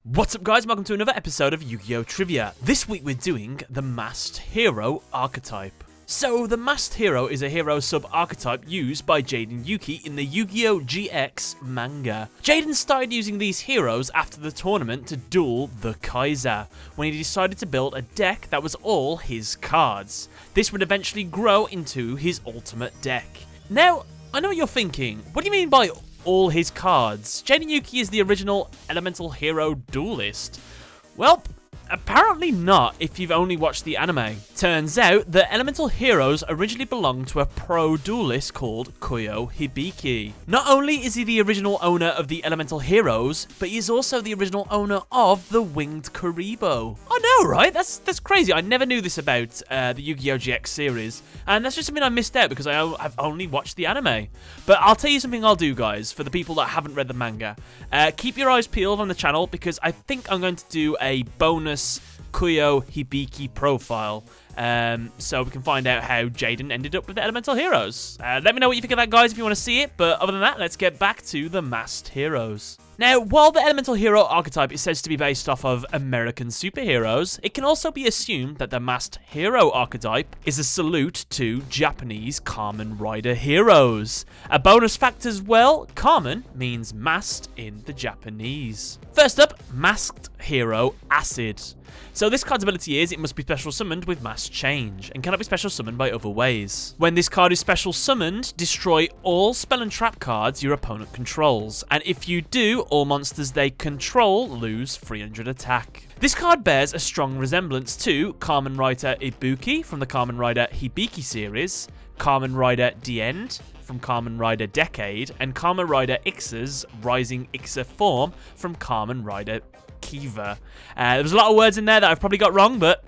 What's up guys, welcome to another episode of Yu-Gi-Oh! Trivia. This week we're doing the Masked Hero Archetype. So, the Masked Hero is a hero sub-archetype used by Jaden Yuki in the Yu-Gi-Oh! GX manga. Jaden started using these heroes after the tournament to duel the Kaiser, when he decided to build a deck that was all his cards. This would eventually grow into his ultimate deck. Now, I know what you're thinking, what do you mean by all his cards? Jaden Yuki is the original elemental hero duelist. Well, apparently not if you've only watched the anime. Turns out the elemental heroes originally belonged to a pro duelist called Koyo Hibiki. Not only is he the original owner of the elemental heroes, but he is also the original owner of the winged Kuriboh. I know, right? That's crazy. I never knew this about the Yu-Gi-Oh! GX series, and that's just something I missed out because I've only watched the anime. But I'll tell you something I'll do, guys, for the people that haven't read the manga. Keep your eyes peeled on the channel because I think I'm going to do a bonus Koyo Hibiki profile, so we can find out how Jaden ended up with the elemental heroes. Let me know what you think of that, guys, if you want to see it, but other than that, let's get back to the masked heroes. Now, while the elemental hero archetype is said to be based off of American superheroes, it can also be assumed that the masked hero archetype is a salute to Japanese Kamen Rider heroes. A bonus fact as well, Kamen means masked in the Japanese. First up, masked hero Acid. So this card's ability is, it must be special summoned with mass change, and cannot be special summoned by other ways. When this card is special summoned, destroy all spell and trap cards your opponent controls, and if you do, all monsters they control lose 300 attack. This card bears a strong resemblance to Kamen Rider Ibuki from the Kamen Rider Hibiki series, Kamen Rider The End from Kamen Rider Decade, and Kamen Rider Ixa's Rising Ixa form from Kamen Rider Kiva. There was a lot of words in there that I've probably got wrong, but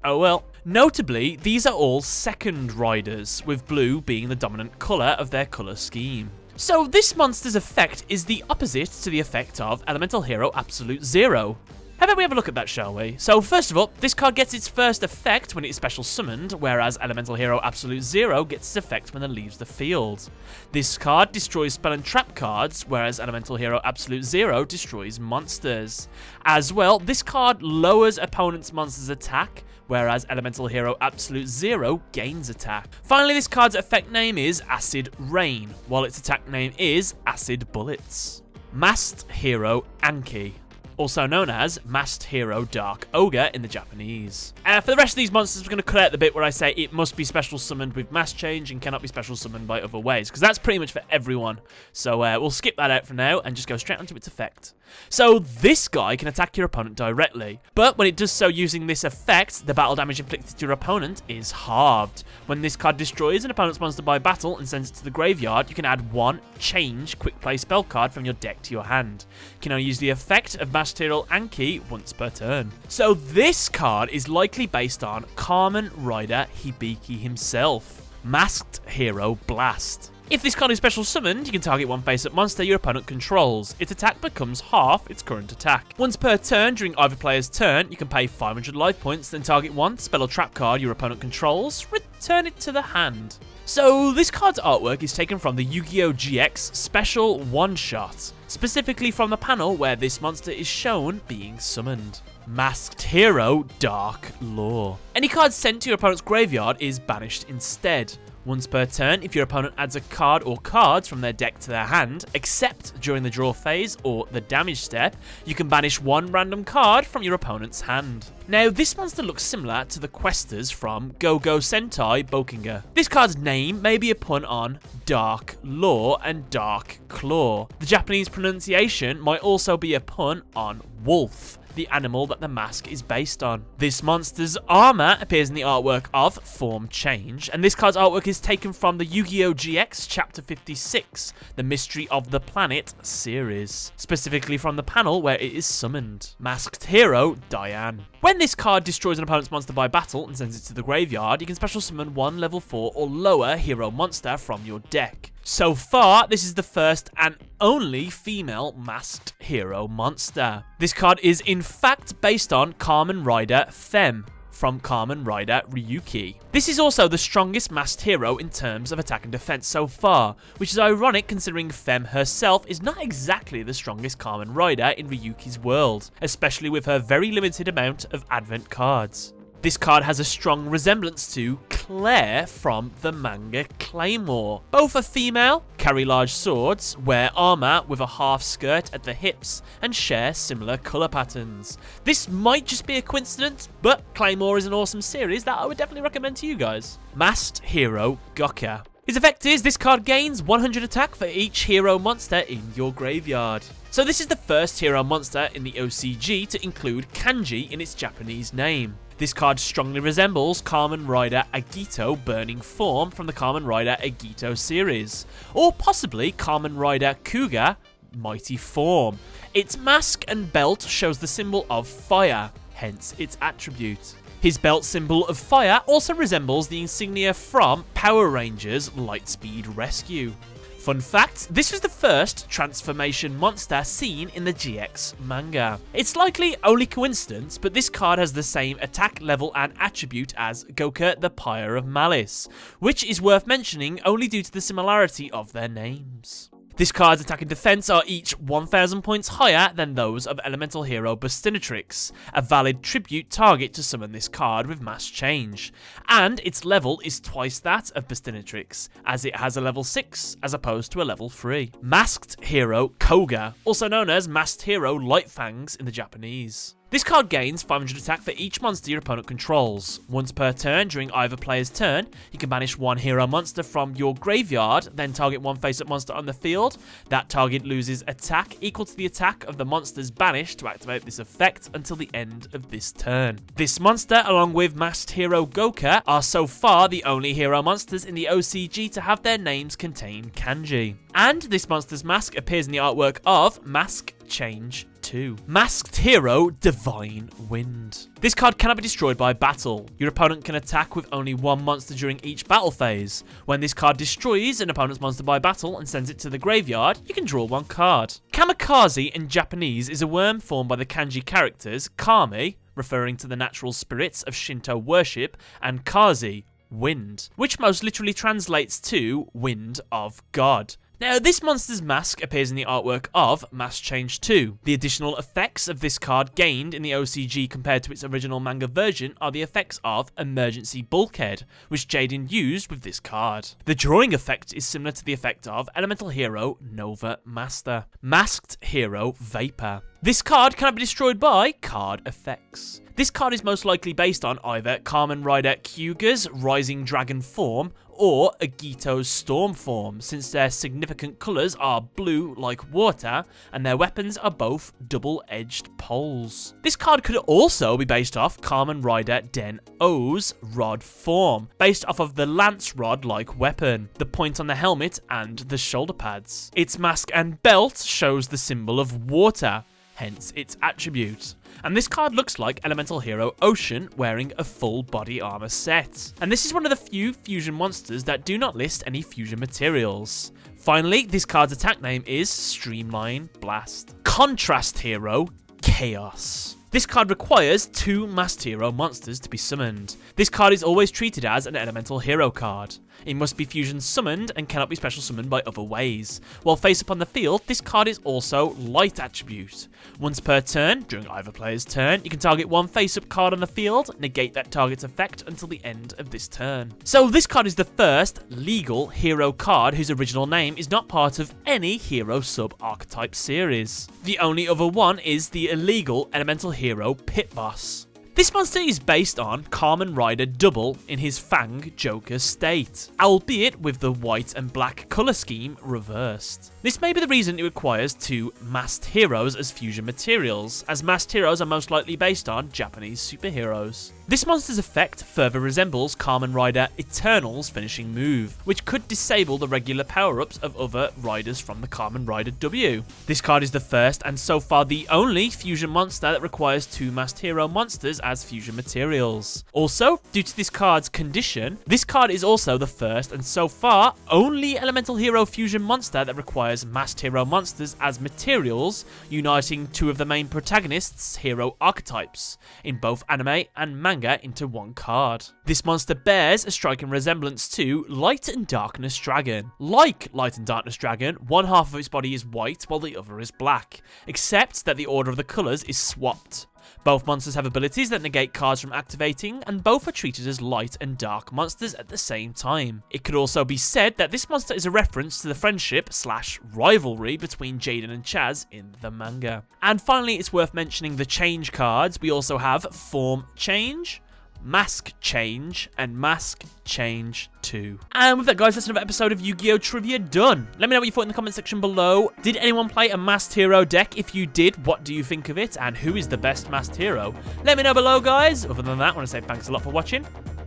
oh well. Notably, these are all second riders, with blue being the dominant colour of their colour scheme. So this monster's effect is the opposite to the effect of Elemental Hero Absolute Zero. How about we have a look at that, shall we? So first of all, this card gets its first effect when it is special summoned, whereas Elemental Hero Absolute Zero gets its effect when it leaves the field. This card destroys spell and trap cards, whereas Elemental Hero Absolute Zero destroys monsters. As well, this card lowers opponent's monster's attack, whereas Elemental Hero Absolute Zero gains attack. Finally, this card's effect name is Acid Rain, while its attack name is Acid Bullets. Masked Hero Anki, also known as Masked Hero Dark Ogre in the Japanese. For the rest of these monsters, we're going to cut out the bit where I say it must be special summoned with mass change and cannot be special summoned by other ways, because that's pretty much for everyone. So we'll skip that out for now and just go straight onto its effect. So this guy can attack your opponent directly, but when it does so using this effect, the battle damage inflicted to your opponent is halved. When this card destroys an opponent's monster by battle and sends it to the graveyard, you can add one change quick play spell card from your deck to your hand. You can only use the effect of Masked Hero Anki once per turn. So this card is likely based on Kamen Rider Hibiki himself. Masked Hero Blast. If this card is special summoned, you can target one face-up monster your opponent controls. Its attack becomes half its current attack. Once per turn during either player's turn, you can pay 500 life points, then target one spell or trap card your opponent controls, return it to the hand. So this card's artwork is taken from the Yu-Gi-Oh! GX special one-shot, specifically from the panel where this monster is shown being summoned. Masked Hero Dark Law. Any card sent to your opponent's graveyard is banished instead. Once per turn, if your opponent adds a card or cards from their deck to their hand, except during the draw phase or the damage step, you can banish one random card from your opponent's hand. Now, this monster looks similar to the questers from Go-Go Sentai Bokinga. This card's name may be a pun on Dark Law and Dark Claw. The Japanese pronunciation might also be a pun on wolf, the animal that the mask is based on. This monster's armor appears in the artwork of Form Change, and this card's artwork is taken from the Yu-Gi-Oh! GX Chapter 56, The Mystery of the Planet series, specifically from the panel where it is summoned. Masked Hero Diane. When this card destroys an opponent's monster by battle and sends it to the graveyard, you can special summon one level 4 or lower hero monster from your deck. So far, this is the first and only female masked hero monster. This card is in fact based on Kamen Rider Femme. from Kamen Rider Ryuki. This is also the strongest masked hero in terms of attack and defense so far, which is ironic considering Femme herself is not exactly the strongest Kamen Rider in Ryuki's world, especially with her very limited amount of advent cards. This card has a strong resemblance to Claire from the manga Claymore. Both are female, carry large swords, wear armor with a half skirt at the hips, and share similar color patterns. This might just be a coincidence, but Claymore is an awesome series that I would definitely recommend to you guys. Masked Hero Gokka. His effect is this card gains 100 attack for each hero monster in your graveyard. So this is the first hero monster in the OCG to include kanji in its Japanese name. This card strongly resembles Kamen Rider Agito Burning Form from the Kamen Rider Agito series, or possibly Kamen Rider Kuga Mighty Form. Its mask and belt shows the symbol of fire, hence its attribute. His belt symbol of fire also resembles the insignia from Power Rangers Lightspeed Rescue. Fun fact, this was the first transformation monster seen in the GX manga. It's likely only coincidence, but this card has the same attack level and attribute as Gokka the Pyre of Malice, which is worth mentioning only due to the similarity of their names. This card's attack and defense are each 1000 points higher than those of elemental hero Bustinatrix, a valid tribute target to summon this card with mass change, and its level is twice that of Bustinatrix, as it has a level 6 as opposed to a level 3. Masked Hero Koga, also known as Masked Hero Lightfangs in the Japanese. This card gains 500 attack for each monster your opponent controls. Once per turn during either player's turn, you can banish one hero monster from your graveyard, then target one face-up monster on the field. That target loses attack equal to the attack of the monsters banished to activate this effect until the end of this turn. This monster, along with Masked Hero Gokka, are so far the only hero monsters in the OCG to have their names contain kanji. And this monster's mask appears in the artwork of Mask Change 2. Masked Hero Divine Wind. This card cannot be destroyed by battle. Your opponent can attack with only one monster during each battle phase. When this card destroys an opponent's monster by battle and sends it to the graveyard, you can draw one card. Kamikaze in Japanese is a worm formed by the kanji characters Kami, referring to the natural spirits of Shinto worship, and Kazi, wind, which most literally translates to Wind of God. Now, this monster's mask appears in the artwork of Mask Change 2. The additional effects of this card gained in the OCG compared to its original manga version are the effects of Emergency Bulkhead, which Jaden used with this card. The drawing effect is similar to the effect of Elemental Hero Nova Master. Masked Hero Vapor. This card cannot be destroyed by card effects. This card is most likely based on either Kamen Rider Kyuga's Rising Dragon form or Agito's Storm form, since their significant colours are blue like water and their weapons are both double-edged poles. This card could also be based off Kamen Rider Den O's rod form, based off of the lance rod-like weapon, the point on the helmet and the shoulder pads. Its mask and belt shows the symbol of water, hence its attribute. And this card looks like Elemental Hero Ocean wearing a full body armor set. And this is one of the few fusion monsters that do not list any fusion materials. Finally, this card's attack name is Streamline Blast. Contrast Hero Chaos. This card requires 2 Masked Hero monsters to be summoned. This card is always treated as an Elemental Hero card. It must be fusion summoned and cannot be special summoned by other ways. While face up on the field, this card is also Light Attribute. Once per turn, during either player's turn, you can target one face-up card on the field, negate that target's effect until the end of this turn. So this card is the first legal hero card whose original name is not part of any hero sub-archetype series. The only other one is the illegal Elemental Hero Pit Boss. This monster is based on Kamen Rider Double in his Fang Joker state, albeit with the white and black colour scheme reversed. This may be the reason it requires 2 masked heroes as fusion materials, as masked heroes are most likely based on Japanese superheroes. This monster's effect further resembles Kamen Rider Eternal's finishing move, which could disable the regular power-ups of other riders from the Kamen Rider W. This card is the first and so far the only fusion monster that requires 2 masked hero monsters as fusion materials. Also, due to this card's condition, this card is also the first and so far only Elemental Hero fusion monster that requires utilize masked hero monsters as materials, uniting two of the main protagonists' hero archetypes, in both anime and manga, into one card. This monster bears a striking resemblance to Light and Darkness Dragon. Like Light and Darkness Dragon, one half of its body is white while the other is black, except that the order of the colours is swapped. Both monsters have abilities that negate cards from activating, and both are treated as light and dark monsters at the same time. It could also be said that this monster is a reference to the friendship/rivalry between Jaden and Chaz in the manga. And finally, it's worth mentioning the change cards. We also have Form Change, Mask Change, and Mask Change 2. And with that, guys, that's another episode of Yu-Gi-Oh! Trivia done. Let me know what you thought in the comment section below. Did anyone play a masked hero deck? If you did, what do you think of it? And who is the best masked hero? Let me know below, guys. Other than that, I want to say thanks a lot for watching.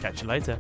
Catch you later.